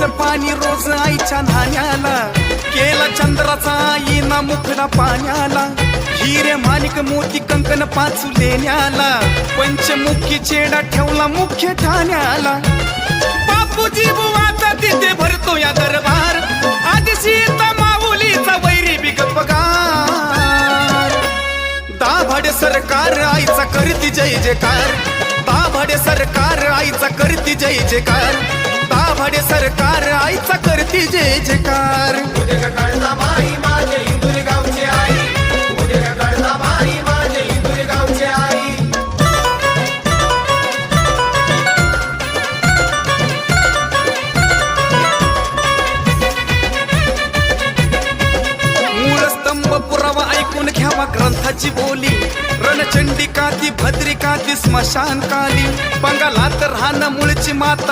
पाणी रोज आईच्या नाण्याला, केला चंद्राचा आईना मुखडा पाण्याला, हिरे माणिक मोती कंकण पाचू लेण्याला, पंचमुखी चेडा ठेवला मुख्य ठाण्याला. बापूजी बुवाचा तिथे भरतो या दरबार, आधी सीता माऊलीचा वैरी बिग पगार. दाभाडे सरकार आईचा करती जय जयकार, दाभाडे सरकार आईचा करती जय जयकार, दाभाडे सरकार आईचा करती जय जयकार. मूळस्तंभ पुरावा ऐकून घ्यावा ग्रंथाची बोली, रणचंडिका ती भद्रिका ती स्मशान काली, बंगालात राहणं मूळची माता